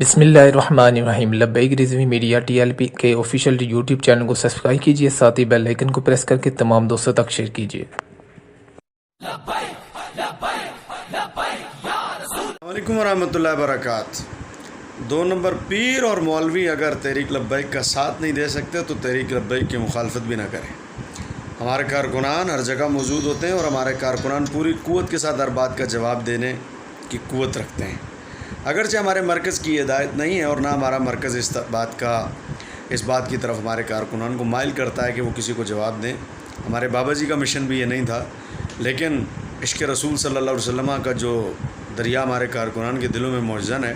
बिस्मिल्लाहिर्रहमानिर्रहीम। लब्बैक Rizvi media TLP के official YouTube channel को सब्सक्राइब कीजिए, साथ ही बेल आइकन को प्रेस करके तमाम दोस्तों तक शेयर कीजिए। अस्सलामुअलैकुम वरहमतुल्लाहि वबरकातुहू। 2 नंबर पीर और मौलवी अगर तहरीक लब्बैक का साथ नहीं दे सकते तो तहरीक लब्बैक की मुखालफत भी ना करें। हमारे कारकुनान हर जगह मौजूद होते हैं और हमारे कारकुनान पूरी क़ुव्वत के साथ हर बात का जवाब देने की क़ुव्वत रखते हैं। अगरचे हमारे मरकज़ की हिदायत नहीं है और ना हमारा मरकज़ इस बात की तरफ हमारे कारकुनान को माइल करता है कि वो किसी को जवाब दें। हमारे बाबा जी का मिशन भी ये नहीं था, लेकिन इश्क़ रसूल सल्लल्लाहु अलैहि वसल्लम का जो दरिया हमारे कारकुनान के दिलों में मौजूद है,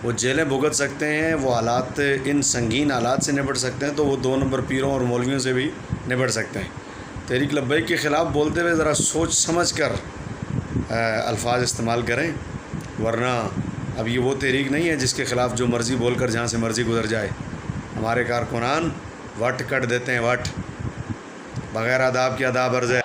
वो जेलें भुगत सकते हैं, वो हालात इन संगीन हालात से निपट सकते हैं, तो वो 2 नंबर पीरों और मौलवियों से भी निपट सकते हैं। तहरीक लब्बैक के ख़िलाफ़ बोलते हुए ज़रा सोच समझ कर अल्फाज इस्तेमाल करें, वरना अब ये वो तहरीक नहीं है जिसके ख़िलाफ़ जो मर्ज़ी बोलकर जहाँ से मर्ज़ी गुजर जाए। हमारे कारकुनान वट कट देते हैं, वट बग़ैर आदाब के आदाब अर्ज़ है।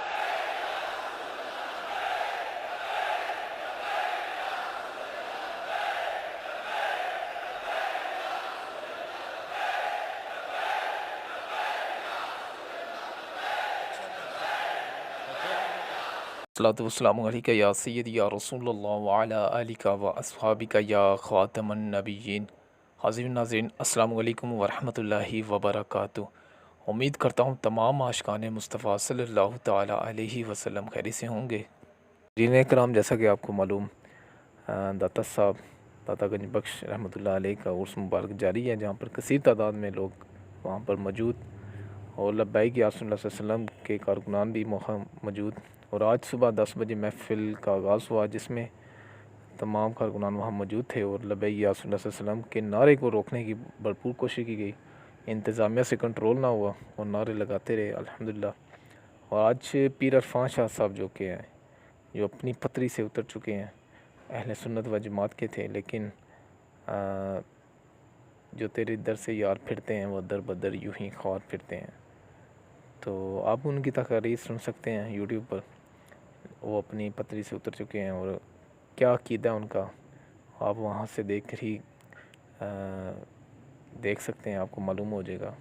अस्सलामु अलैका या सय्यदी या रसूल अल्लाह व अला आलिका व अस्हाबिका या ख़ातमन नबिय्यीन। हाज़िरीन नाज़रीन, अस्सलामु अलैकुम व रहमतुल्लाहि व बरकातुहू। उम्मीद करता हूँ तमाम आशिकान मुस्तफ़ा सल्लल्लाहु तआला अलैहि वसल्लम खैरियत से होंगे। दीन कराम, जैसा कि आपको मालूम, दाता साहब दाता गंज बख्श रहमतुल्लाह अलैह का उर्स मुबारक जारी है, जहाँ पर कसीर तादाद में लोग वहाँ पर मौजूद और लब्बैक या रसूल अल्लाह के कारकुनान भी मौजूद। और आज सुबह 10 बजे महफ़िल का आगाज़ हुआ, जिसमें तमाम कारकुनान वहाँ मौजूद थे और लब्बैक या रसूल अल्लाह के नारे को रोकने की भरपूर कोशिश की गई। इंतज़ामिया से कंट्रोल ना हुआ और नारे लगाते रहे अल्हम्दुलिल्लाह। और आज पीर इरफान शाह साहब जो अपनी पतरी से उतर चुके हैं, अहले सुन्नत व जमात के थे, लेकिन जो तेरे दर से यार फिरते हैं वो दर बदर यूँ ही ख्वार फिरते हैं। तो आप उनकी तकरीर सुन सकते हैं यूट्यूब पर। वो अपनी पतरी से उतर चुके हैं और क्या अक़ीदा उनका आप वहाँ से देख कर ही देख सकते हैं, आपको मालूम हो जाएगा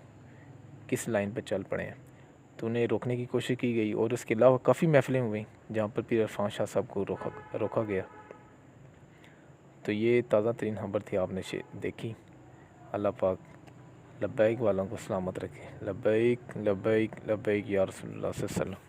किस लाइन पर चल पड़े हैं। तो उन्हें रोकने की कोशिश की गई और इसके अलावा काफ़ी महफ़िलें हुई जहाँ पर पीर इरफान शाह साहब को रोका गया। तो ये ताज़ा तरीन खबर थी, आपने देखी। अल्लाह पाक लब्बैक वालों को सलामत रखे। लब्बैक लब्बैक लब्बैक या रसूल अल्लाह सल्लल्लाहु अलैहि वसल्लम।